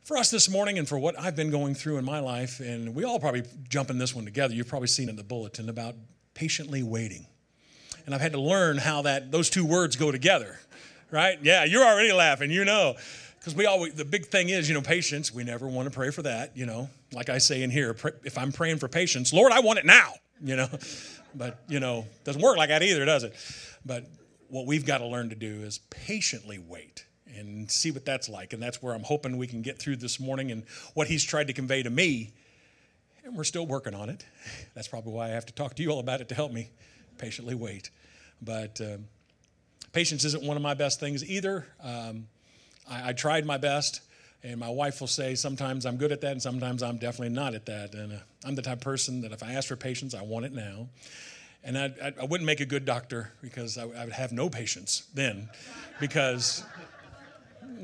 For us this morning and for what I've been going through in my life, and we all probably jump in this one together, you've probably seen it in the bulletin about patiently waiting. And I've had to learn how those two words go together, right? Yeah, you're already laughing, because the big thing is, patience. We never want to pray for that, Like I say in here, if I'm praying for patience, Lord, I want it now, But, doesn't work like that either, does it? But what we've got to learn to do is patiently wait and see what that's like. And that's where I'm hoping we can get through this morning and what he's tried to convey to me. And we're still working on it. That's probably why I have to talk to you all about it to help me patiently wait. But patience isn't one of my best things either. I tried my best, and my wife will say sometimes I'm good at that and sometimes I'm definitely not at that. And I'm the type of person that if I ask for patience, I want it now. And I wouldn't make a good doctor because I would have no patience then because,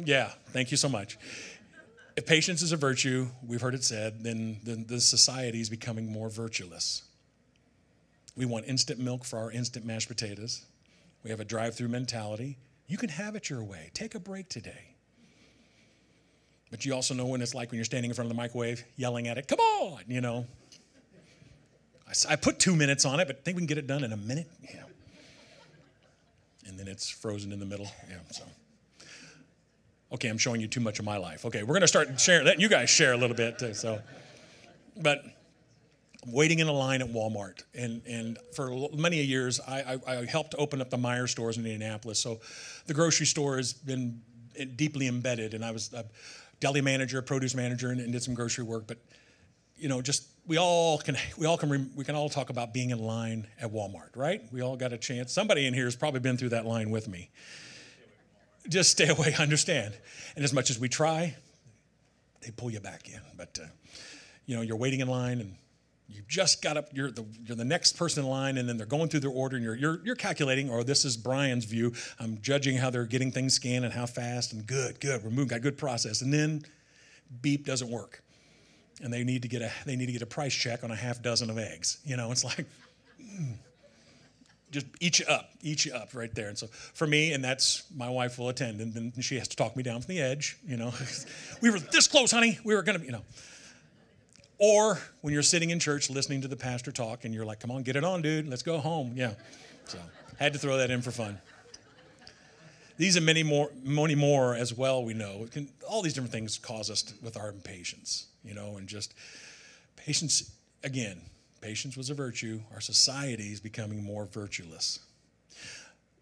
yeah, thank you so much. If patience is a virtue, we've heard it said, then the society is becoming more virtueless. We want instant milk for our instant mashed potatoes. We have a drive-through mentality. You can have it your way. Take a break today. But you also know when it's like when you're standing in front of the microwave, yelling at it, come on, I put 2 minutes on it, but think we can get it done in a minute? Yeah. And then it's frozen in the middle. Yeah, so. Okay, I'm showing you too much of my life. Okay, we're going to start sharing, letting you guys share a little bit too. But waiting in a line at Walmart. And for many years, I helped open up the Meijer stores in Indianapolis. So the grocery store has been deeply embedded. And I was a deli manager, produce manager, and did some grocery work. But, we can all talk about being in line at Walmart, right? We all got a chance. Somebody in here has probably been through that line with me. Just stay away, understand. And as much as we try, they pull you back in. But, you're waiting in line and you just got up, you're the next person in line, and then they're going through their order, and you're calculating, or this is Brian's view, I'm judging how they're getting things scanned and how fast, and good, we're moving, got a good process. And then beep doesn't work. And they need to get a price check on a half dozen of eggs. It's like, just eat you up right there. And so for me, and that's my wife will attend, and then she has to talk me down from the edge. We were this close, honey. We were gonna, Or when you're sitting in church listening to the pastor talk, and you're like, come on, get it on, dude. Let's go home. Yeah. So had to throw that in for fun. These and many more as well, we know. All these different things cause us with our impatience, and just patience, again, patience was a virtue. Our society is becoming more virtueless.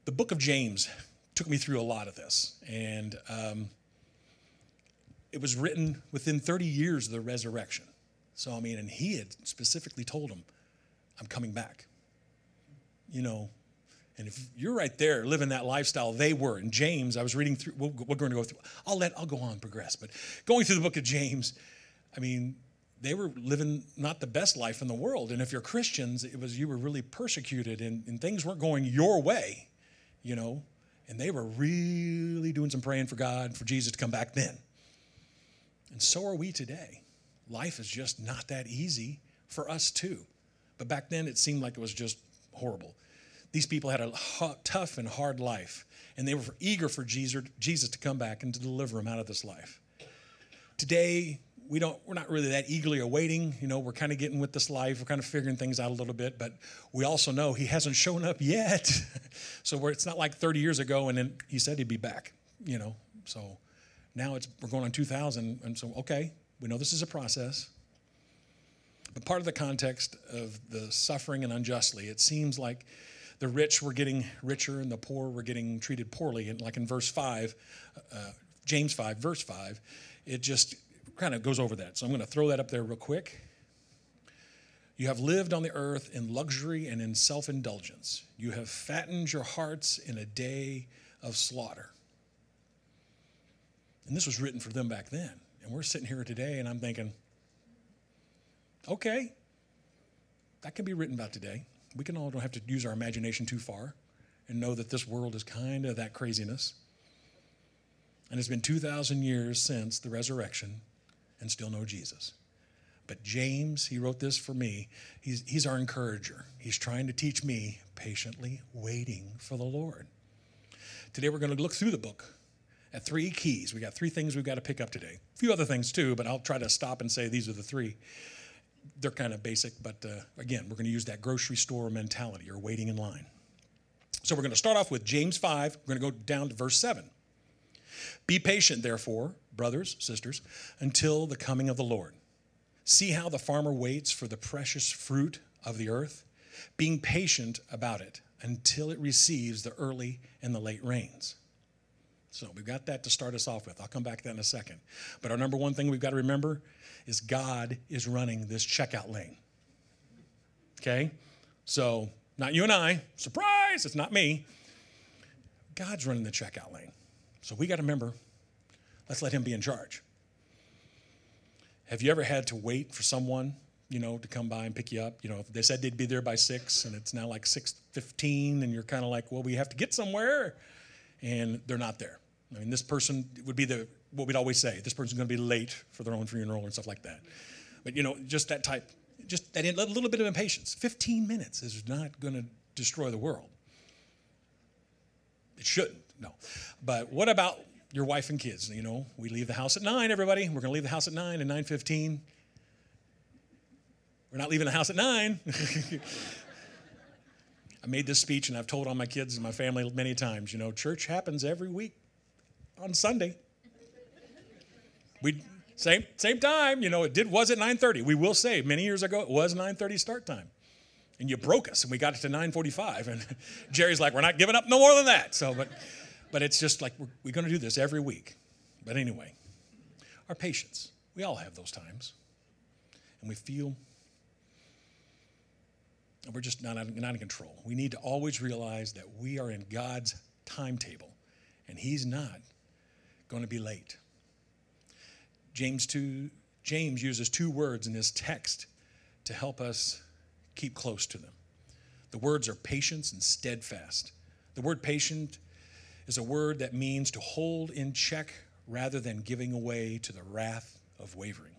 The book of James took me through a lot of this, and it was written within 30 years of the resurrection. So, and he had specifically told him, I'm coming back, And if you're right there living that lifestyle they were, and James, I was reading through, we're going to go through, I'll go on and progress, but going through the book of James, they were living not the best life in the world. And if you're Christians, you were really persecuted, and things weren't going your way, and they were really doing some praying for God, for Jesus to come back then. And so are we today. Life is just not that easy for us too. But back then it seemed like it was just horrible. These people had a tough and hard life, and they were eager for Jesus to come back and to deliver them out of this life. Today, we're not really that eagerly awaiting. We're kind of getting with this life. We're kind of figuring things out a little bit, but we also know he hasn't shown up yet. So it's not like 30 years ago, and then he said he'd be back, So now we're going on 2000, and so, okay, we know this is a process. But part of the context of the suffering and unjustly, it seems like the rich were getting richer and the poor were getting treated poorly. And like in verse 5, James 5, verse 5, it just kind of goes over that. So I'm going to throw that up there real quick. You have lived on the earth in luxury and in self-indulgence. You have fattened your hearts in a day of slaughter. And this was written for them back then. And we're sitting here today, and I'm thinking, okay, that can be written about today. We don't have to use our imagination too far and know that this world is kind of that craziness. And it's been 2,000 years since the resurrection and still no Jesus. But James, he wrote this for me. He's our encourager. He's trying to teach me patiently waiting for the Lord. Today we're going to look through the book at 3 keys. We got 3 things we've got to pick up today. A few other things too, but I'll try to stop and say these are the 3. They're kind of basic, but again, we're going to use that grocery store mentality or waiting in line. So we're going to start off with James 5. We're going to go down to verse 7. Be patient, therefore, brothers, sisters, until the coming of the Lord. See how the farmer waits for the precious fruit of the earth, being patient about it until it receives the early and the late rains. So we've got that to start us off with. I'll come back to that in a second. But our number one thing we've got to remember is God is running this checkout lane. Okay? So not you and I. Surprise, it's not me. God's running the checkout lane. So we got to remember, let's let him be in charge. Have you ever had to wait for someone, to come by and pick you up? If they said they'd be there by 6 and it's now like 6:15 and you're kind of like, well, we have to get somewhere, and they're not there. I mean, this person would be what we'd always say, this person's going to be late for their own funeral and stuff like that. But, just that type, just that little bit of impatience. 15 minutes is not going to destroy the world. It shouldn't, no. But what about your wife and kids? We leave the house at 9, everybody. We're going to leave the house at 9 and 9:15. We're not leaving the house at 9. I made this speech and I've told all my kids and my family many times, church happens every week on Sunday. Same time, it was at 9:30. We will say many years ago it was 9:30 start time. And you broke us and we got it to 9:45. And Jerry's like, we're not giving up no more than that. So, but it's just like we're going to do this every week. But anyway, our patience. We all have those times. And we feel we're just not in control. We need to always realize that we are in God's timetable. And he's not going to be late. James uses 2 words in this text to help us keep close to them. The words are patience and steadfast. The word patient is a word that means to hold in check rather than giving away to the wrath of wavering,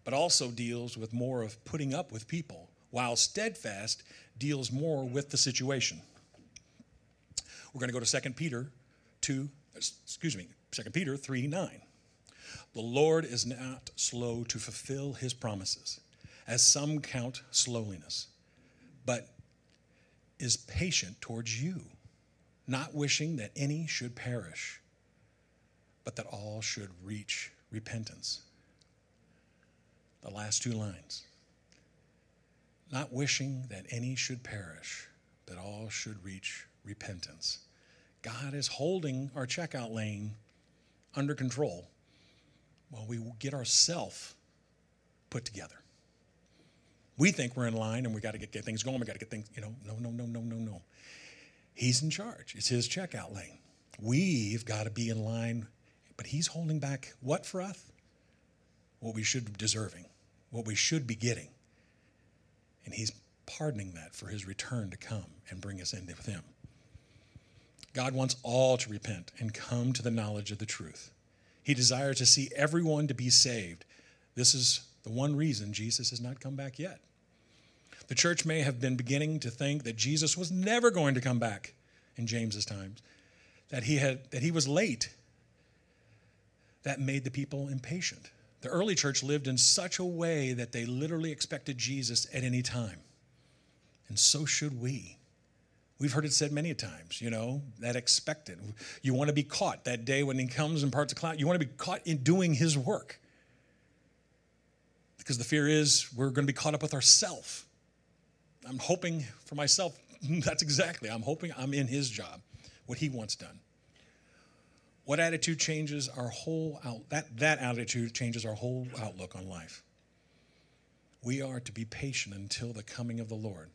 but also deals with more of putting up with people, while steadfast deals more with the situation. We're going to go to 2 Peter 3:9. The Lord is not slow to fulfill his promises, as some count slowness, but is patient towards you, not wishing that any should perish, but that all should reach repentance. The last 2 lines. Not wishing that any should perish, but all should reach repentance. God is holding our checkout lane under control while we get ourselves put together. We think we're in line and we got to get things going. We got to get things, no. He's in charge. It's his checkout lane. We've got to be in line, but he's holding back what for us? What we should be deserving, what we should be getting. And he's pardoning that for his return to come and bring us in with him. God wants all to repent and come to the knowledge of the truth. He desires to see everyone to be saved. This is the one reason Jesus has not come back yet. The church may have been beginning to think that Jesus was never going to come back in James's times, that he was late. That made the people impatient. The early church lived in such a way that they literally expected Jesus at any time. And so should we. We've heard it said many times, that expected. You want to be caught that day when he comes and parts the cloud. You want to be caught in doing his work. Because the fear is we're going to be caught up with ourselves. I'm hoping for myself, I'm hoping I'm in his job, what he wants done. What attitude changes our whole that attitude changes our whole outlook on life. We are to be patient until the coming of the Lord.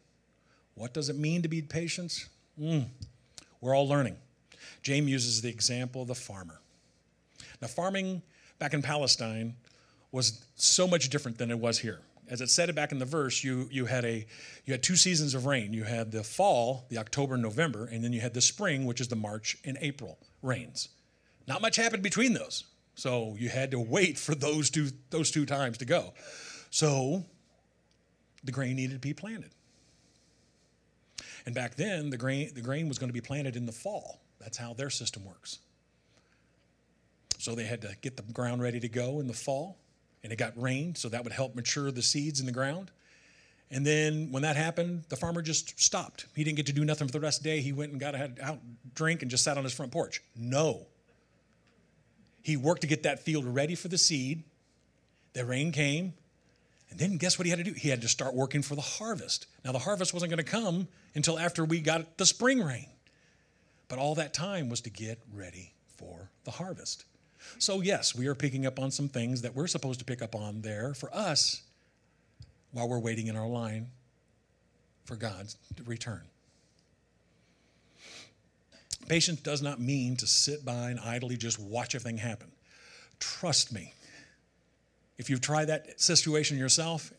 What does it mean to be patient? We're all learning. James uses the example of the farmer. Now, farming back in Palestine was so much different than it was here. As it said back in the verse, you had 2 seasons of rain. You had the fall, the October and November, and then you had the spring, which is the March and April rains. Not much happened between those. So you had to wait for those two times to go. So the grain needed to be planted. And back then, the grain was going to be planted in the fall. That's how their system works. So they had to get the ground ready to go in the fall, and it got rain, so that would help mature the seeds in the ground. And then when that happened, the farmer just stopped. He didn't get to do nothing for the rest of the day. He went and got out, drink, and just sat on his front porch. No. He worked to get that field ready for the seed. The rain came. And then guess what he had to do? He had to start working for the harvest. Now, the harvest wasn't going to come until after we got the spring rain. But all that time was to get ready for the harvest. So, yes, we are picking up on some things that we're supposed to pick up on there for us while we're waiting in our line for God's return. Patience does not mean to sit by and idly just watch everything happen. Trust me. If you've tried that situation yourself,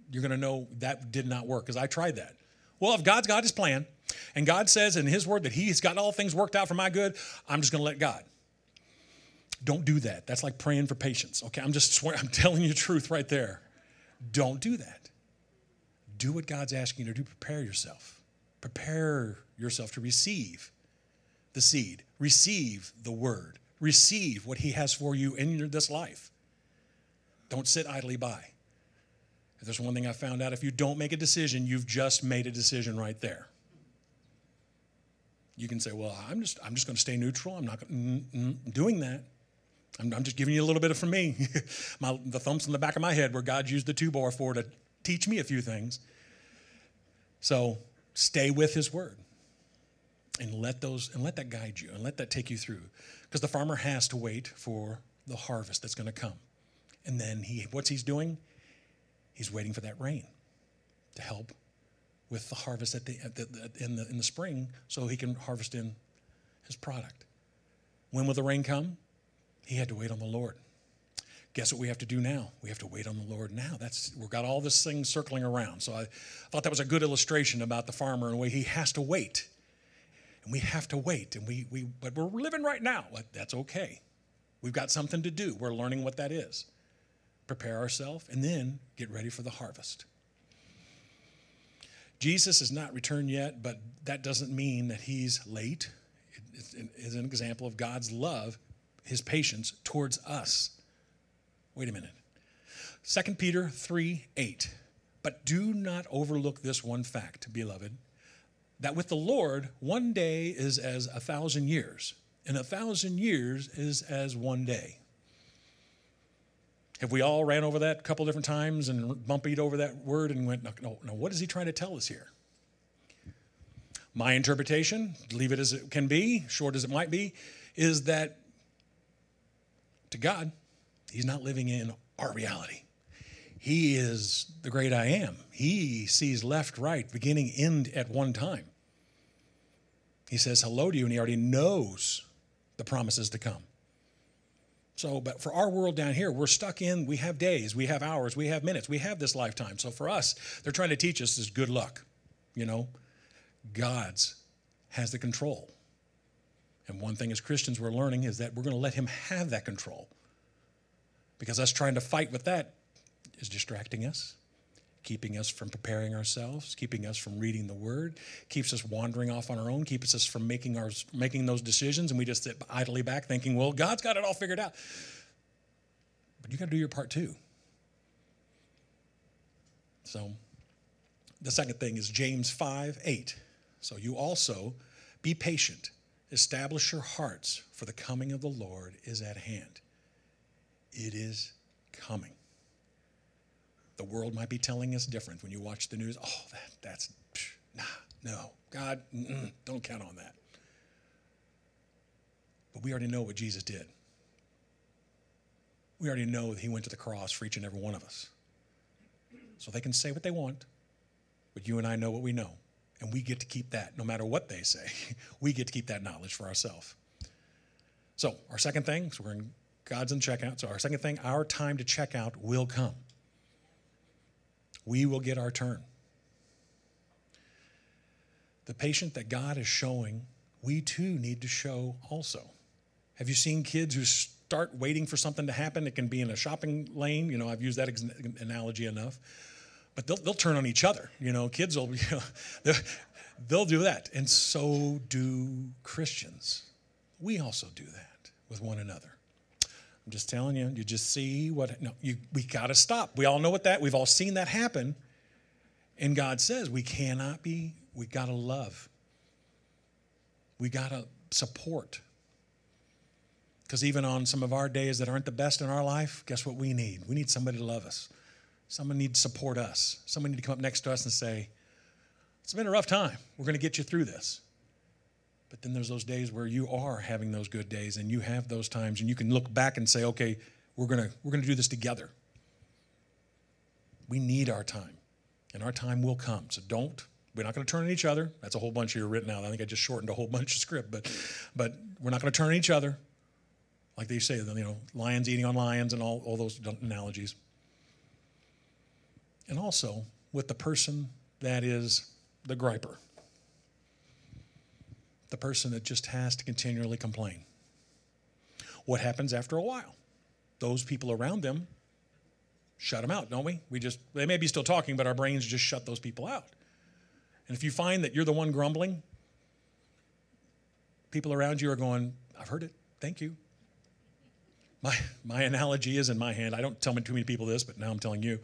you're going to know that did not work, because I tried that. Well, if God's got his plan, and God says in his word that he's got all things worked out for my good, I'm just going to let God. Don't do that. That's like praying for patience. Okay, I'm telling you the truth right there. Don't do that. Do what God's asking you to do. Prepare yourself. Prepare yourself to receive the seed. Receive the word. Receive what he has for you in this life. Don't sit idly by. If there's one thing I found out, if you don't make a decision, you've just made a decision right there. You can say, well, I'm just going to stay neutral. I'm not doing that. I'm just giving you a little bit from me. The thumbs in the back of my head where God used the 2-bar for to teach me a few things. So stay with his word and let that guide you and let that take you through. Because the farmer has to wait for the harvest that's going to come. And then what's he's doing? He's waiting for that rain to help with the harvest in the spring, so he can harvest in his product. When will the rain come? He had to wait on the Lord. Guess what we have to do now? We have to wait on the Lord now. We've got all this thing circling around. So I thought that was a good illustration about the farmer and the way he has to wait. And we have to wait. But we're living right now. That's okay. We've got something to do. We're learning what that is. Prepare ourselves and then get ready for the harvest. Jesus has not returned yet, but that doesn't mean that he's late. It's an example of God's love, his patience towards us. Wait a minute. 2 Peter 3:8. But do not overlook this one fact, beloved, that with the Lord, one day is as 1,000 years, and 1,000 years is as one day. Have we all ran over that a couple different times and bumpied over that word and went, no, what is he trying to tell us here? My interpretation, leave it as it can be, short as it might be, is that to God, he's not living in our reality. He is the great I am. He sees left, right, beginning, end at one time. He says hello to you, and he already knows the promises to come. So, but for our world down here, we're stuck in, we have days, we have hours, we have minutes, we have this lifetime. So for us, they're trying to teach us this good luck. God's has the control. And one thing as Christians we're learning is that we're going to let him have that control. Because us trying to fight with that is distracting us, keeping us from preparing ourselves, keeping us from reading the word, keeps us wandering off on our own, keeps us from making those decisions, and we just sit idly back thinking, well, God's got it all figured out. But you got to do your part too. So the second thing is James 5:8. So you also be patient, establish your hearts, for the coming of the Lord is at hand. It is coming. The world might be telling us different when you watch the news. Oh, no, God, don't count on that. But we already know what Jesus did. We already know that he went to the cross for each and every one of us. So they can say what they want, but you and I know what we know. And we get to keep that, no matter what they say. We get to keep that knowledge for ourselves. So our second thing, God's in checkout. So our second thing, our time to check out will come. We will get our turn. The patience that God is showing, we too need to show also. Have you seen kids who start waiting for something to happen? It can be in a shopping lane. I've used that analogy enough. But they'll turn on each other. Kids will, they'll do that. And so do Christians. We also do that with one another. I'm just telling you, you just see what, no, we got to stop. We all know what that, we've all seen that happen. And God says we cannot be, we got to love. We got to support. Because even on some of our days that aren't the best in our life, guess what we need? We need somebody to love us. Someone needs to support us. Someone needs to come up next to us and say, it's been a rough time. We're going to get you through this. But then there's those days where you are having those good days and you have those times and you can look back and say, okay, we're going to do this together. We need our time and our time will come. So we're not going to turn on each other. That's a whole bunch here written out. I think I just shortened a whole bunch of script, but we're not going to turn on each other. Like they say, lions eating on lions and all those analogies. And also with the person that is the griper. The person that just has to continually complain. What happens after a while? Those people around them shut them out, don't we? They may be still talking, but our brains just shut those people out. And if you find that you're the one grumbling, people around you are going, I've heard it, thank you. My analogy is in my hand. I don't tell too many people this, but now I'm telling you,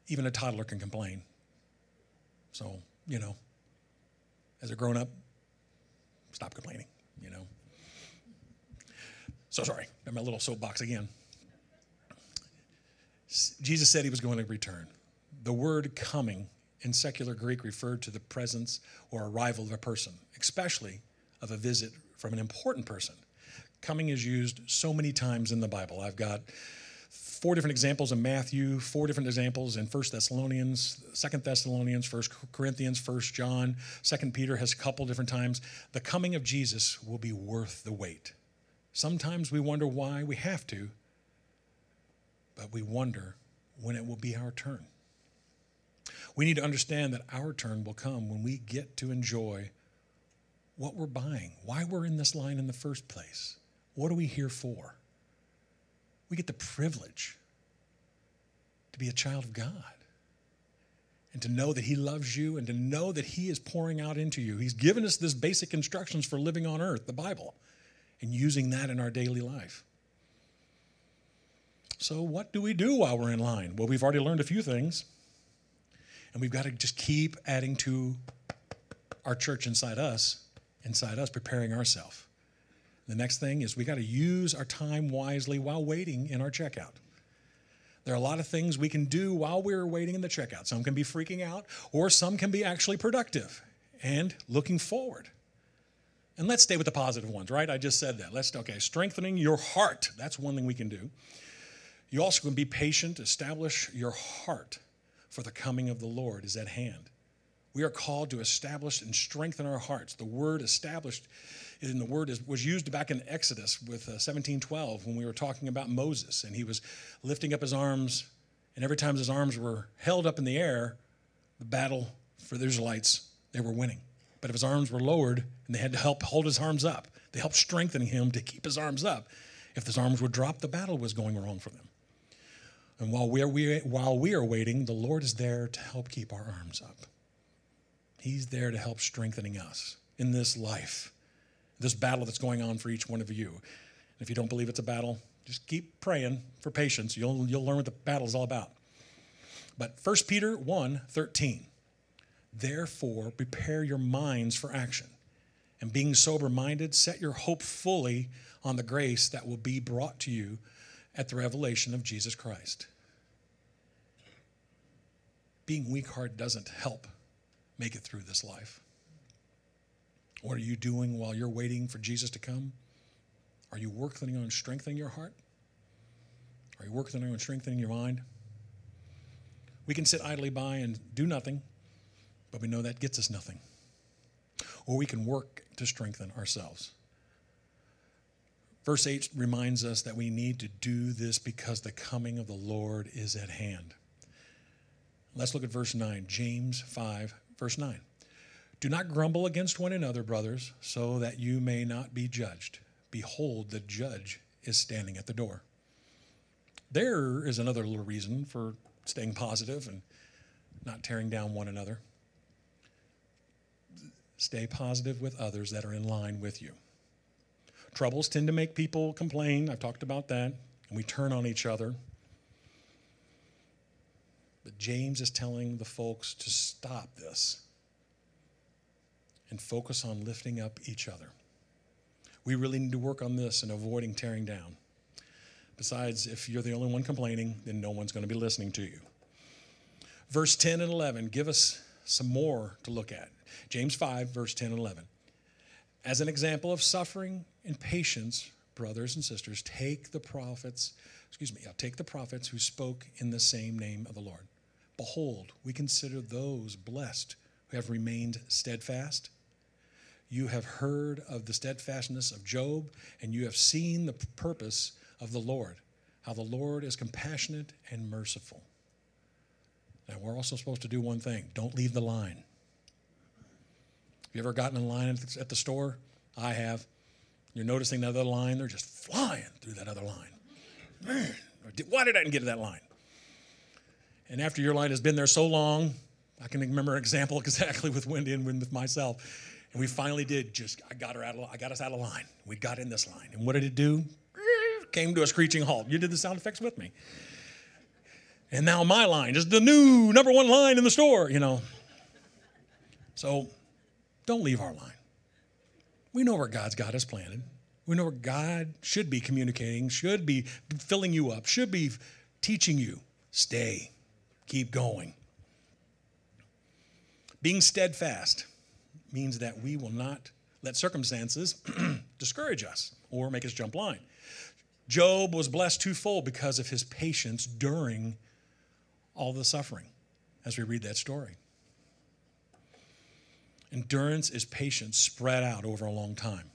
even a toddler can complain. So, as a grown-up, stop complaining, So sorry, I'm a little soapbox again. Jesus said he was going to return. The word coming in secular Greek referred to the presence or arrival of a person, especially of a visit from an important person. Coming is used so many times in the Bible. I've got 4 different examples in Matthew, 4 different examples in 1 Thessalonians, 2 Thessalonians, 1 Corinthians, 1 John, 2 Peter has a couple different times. The coming of Jesus will be worth the wait. Sometimes we wonder why we have to, but we wonder when it will be our turn. We need to understand that our turn will come when we get to enjoy what we're buying, why we're in this line in the first place. What are we here for? We get the privilege to be a child of God and to know that he loves you and to know that he is pouring out into you. He's given us this basic instructions for living on earth, the Bible, and using that in our daily life. So what do we do while we're in line? Well, we've already learned a few things, and we've got to just keep adding to our church inside us, preparing ourselves. The next thing is we got to use our time wisely while waiting in our checkout. There are a lot of things we can do while we're waiting in the checkout. Some can be freaking out, or some can be actually productive and looking forward. And let's stay with the positive ones, right? I just said that. Strengthening your heart. That's one thing we can do. You also can be patient, establish your heart, for the coming of the Lord is at hand. We are called to establish and strengthen our hearts. The word established was used back in Exodus with 17:12 when we were talking about Moses, and he was lifting up his arms, and every time his arms were held up in the air, the battle for the Israelites, they were winning. But if his arms were lowered, and they had to help hold his arms up, they helped strengthen him to keep his arms up. If his arms would drop, the battle was going wrong for them. And while we are waiting, the Lord is there to help keep our arms up. He's there to help strengthening us in this life, this battle that's going on for each one of you. And if you don't believe it's a battle, just keep praying for patience. You'll learn what the battle is all about. But 1 Peter 1:13, therefore prepare your minds for action, and being sober-minded, set your hope fully on the grace that will be brought to you at the revelation of Jesus Christ. Being weak-hearted doesn't help make it through this life. What are you doing while you're waiting for Jesus to come? Are you working on strengthening your heart? Are you working on strengthening your mind? We can sit idly by and do nothing, but we know that gets us nothing. Or we can work to strengthen ourselves. Verse 8 reminds us that we need to do this because the coming of the Lord is at hand. Let's look at verse 9, James 5, verse 9. Do not grumble against one another, brothers, so that you may not be judged. Behold, the judge is standing at the door. There is another little reason for staying positive and not tearing down one another. Stay positive with others that are in line with you. Troubles tend to make people complain. I've talked about that. and we turn on each other. But James is telling the folks to stop this and focus on lifting up each other. We really need to work on this and avoiding tearing down. Besides, if you're the only one complaining, then no one's going to be listening to you. Verse 10 and 11 give us some more to look at. James 5, verse 10 and 11. As an example of suffering and patience, brothers and sisters, take the prophets who spoke in the same name of the Lord. Behold, we consider those blessed who have remained steadfast. You have heard of the steadfastness of Job, and you have seen the purpose of the Lord, how the Lord is compassionate and merciful. Now, we're also supposed to do one thing. Don't leave the line. Have you ever gotten in line at the store? I have. You're noticing that other line, they're just flying through that other line. Man, why did I get to that line? And after your line has been there so long, I can remember an example exactly with Wendy and with myself. And we finally did I got us out of line. We got in this line. And what did it do? Came to a screeching halt. You did the sound effects with me. And now my line is the new number one line in the store, So don't leave our line. We know where God's got us planted. We know where God should be communicating, should be filling you up, should be teaching you. Stay. Keep going. Being steadfast means that we will not let circumstances discourage us or make us jump line. Job was blessed twofold because of his patience during all the suffering, as we read that story. Endurance is patience spread out over a long time.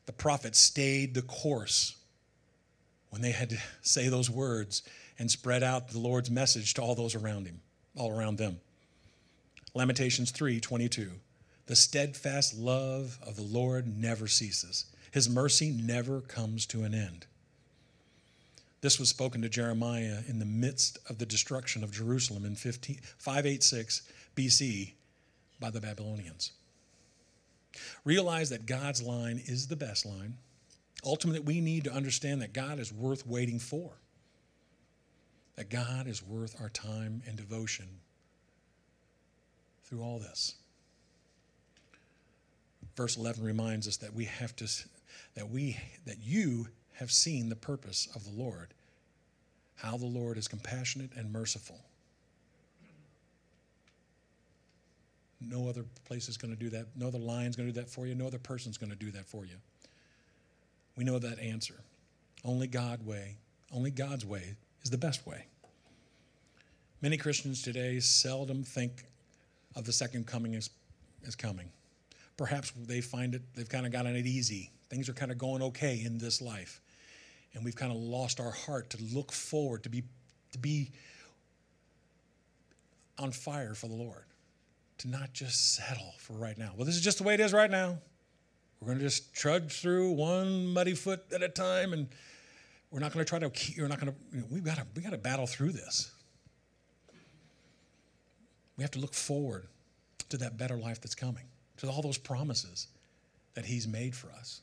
The prophet stayed the course when they had to say those words and spread out the Lord's message to all those around him, all around them. Lamentations 3:22. The steadfast love of the Lord never ceases. His mercy never comes to an end. This was spoken to Jeremiah in the midst of the destruction of Jerusalem in 586 BC by the Babylonians. Realize that God's line is the best line. Ultimately, we need to understand that God is worth waiting for. That God is worth our time and devotion through all this. Verse 11 reminds us that that you have seen the purpose of the Lord, how the Lord is compassionate and merciful. No other place is going to do that. No other line is going to do that for you. No other person is going to do that for you. We know that answer. Only God's way is the best way. Many Christians today seldom think of the second coming as coming. Perhaps they've kind of gotten it easy. Things are kind of going okay in this life. And we've kind of lost our heart to look forward, to be on fire for the Lord. To not just settle for right now. Well, this is just the way it is right now. We're going to just trudge through one muddy foot at a time, and we're not going to try to. We've got to battle through this. We have to look forward to that better life that's coming, to all those promises that He's made for us.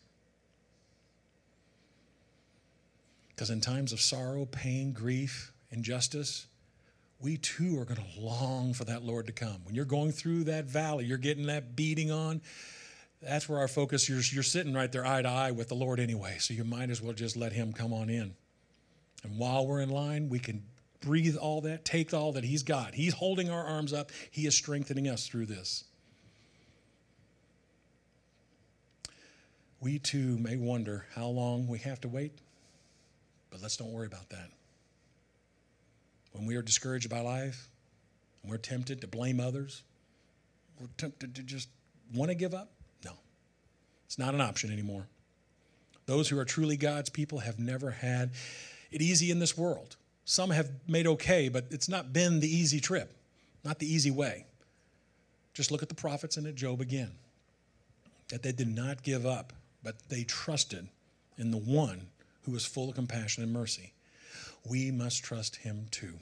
Because in times of sorrow, pain, grief, injustice, we too are going to long for that Lord to come. When you're going through that valley, you're getting that beating on, that's where our focus, you're sitting right there eye to eye with the Lord anyway, so you might as well just let Him come on in. And while we're in line, we can breathe all that, take all that He's got. He's holding our arms up. He is strengthening us through this. We too may wonder how long we have to wait, but let's don't worry about that. When we are discouraged by life, when we're tempted to blame others, we're tempted to just want to give up, no. It's not an option anymore. Those who are truly God's people have never had it easy in this world. Some have made okay, but it's not been the easy trip, not the easy way. Just look at the prophets and at Job again. That they did not give up, but they trusted in the one who was full of compassion and mercy. We must trust Him too.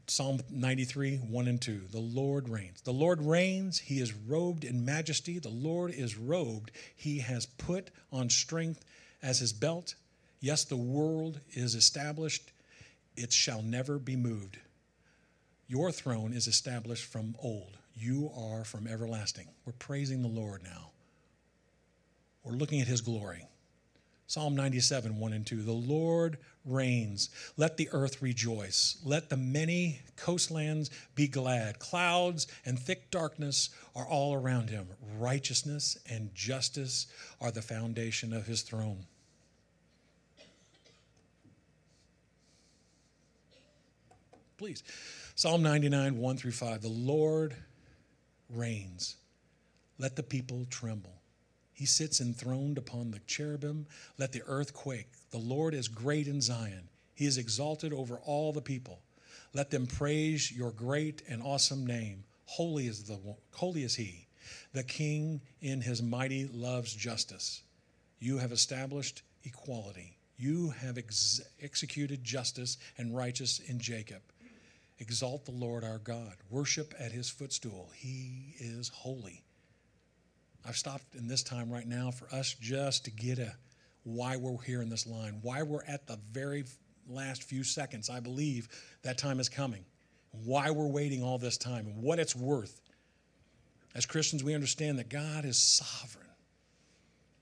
Psalm 93, 1 and 2. The Lord reigns. The Lord reigns. He is robed in majesty. The Lord is robed. He has put on strength as His belt. Yes, the world is established. It shall never be moved. Your throne is established from old. You are from everlasting. We're praising the Lord now. We're looking at his glory. Psalm 97, 1 and 2. The Lord reigns. Let the earth rejoice. Let the many coastlands be glad. Clouds and thick darkness are all around him. Righteousness and justice are the foundation of his throne. Please. Psalm 99, 1 through 5. The Lord reigns. Let the people tremble. He sits enthroned upon the cherubim. Let the earth quake. The Lord is great in Zion. He is exalted over all the people. Let them praise your great and awesome name. Holy is he. The King in his mighty loves justice. You have established equality. You have executed justice and righteousness in Jacob. Exalt the Lord our God. Worship at his footstool. He is holy. I've stopped in this time right now for us just to get why we're here in this line, why we're at the very last few seconds. I believe that time is coming, why we're waiting all this time, and what it's worth. As Christians, we understand that God is sovereign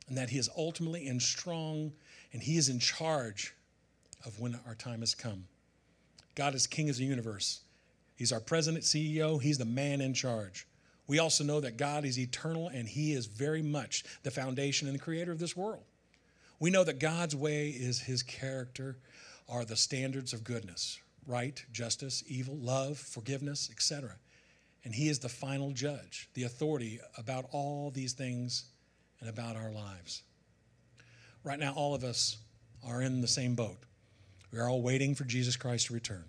and that he is ultimately and strong, and he is in charge of when our time has come. God is king of the universe. He's our president, CEO. He's the man in charge. We also know that God is eternal, and he is very much the foundation and the creator of this world. We know that God's way is his character, are the standards of goodness, right, justice, evil, love, forgiveness, etc. And he is the final judge, the authority about all these things and about our lives. Right now, all of us are in the same boat. We are all waiting for Jesus Christ to return.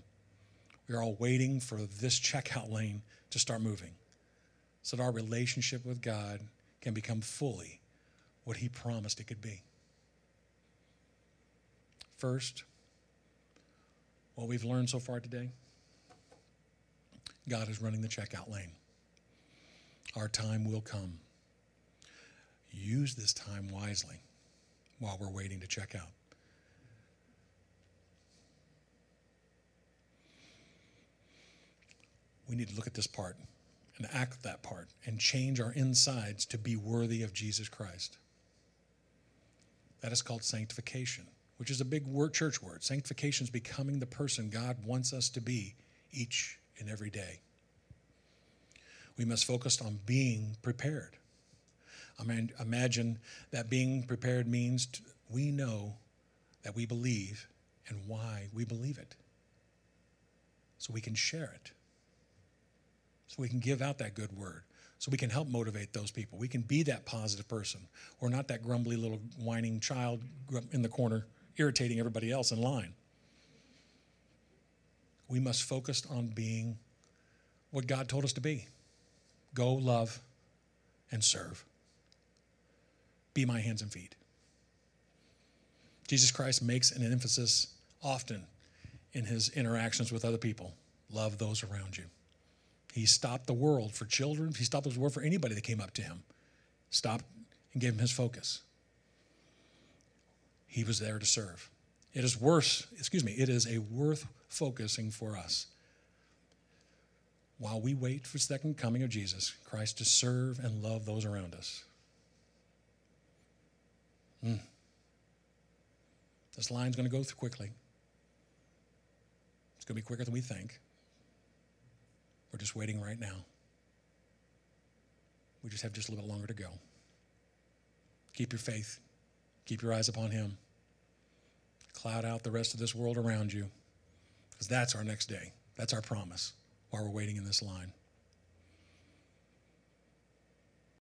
We are all waiting for this checkout lane to start moving, so that our relationship with God can become fully what he promised it could be. First, what we've learned so far today, God is running the checkout lane. Our time will come. Use this time wisely while we're waiting to check out. We need to look at this part and act that part and change our insides to be worthy of Jesus Christ. That is called sanctification, which is a big word, church word. Sanctification is becoming the person God wants us to be each and every day. We must focus on being prepared. I mean, imagine that being prepared means we know that we believe and why we believe it, so we can share it. So we can give out that good word. So we can help motivate those people. We can be that positive person. We're not that grumbly little whining child in the corner irritating everybody else in line. We must focus on being what God told us to be. Go, love, and serve. Be my hands and feet. Jesus Christ makes an emphasis often in his interactions with other people. Love those around you. He stopped the world for children. He stopped the world for anybody that came up to him. Stopped and gave him his focus. He was there to serve. It is worth focusing for us while we wait for the second coming of Jesus Christ to serve and love those around us. This line's going to go through quickly. It's going to be quicker than we think. We're just waiting right now. We just have just a little bit longer to go. Keep your faith. Keep your eyes upon him. Cloud out the rest of this world around you, because that's our next day. That's our promise while we're waiting in this line.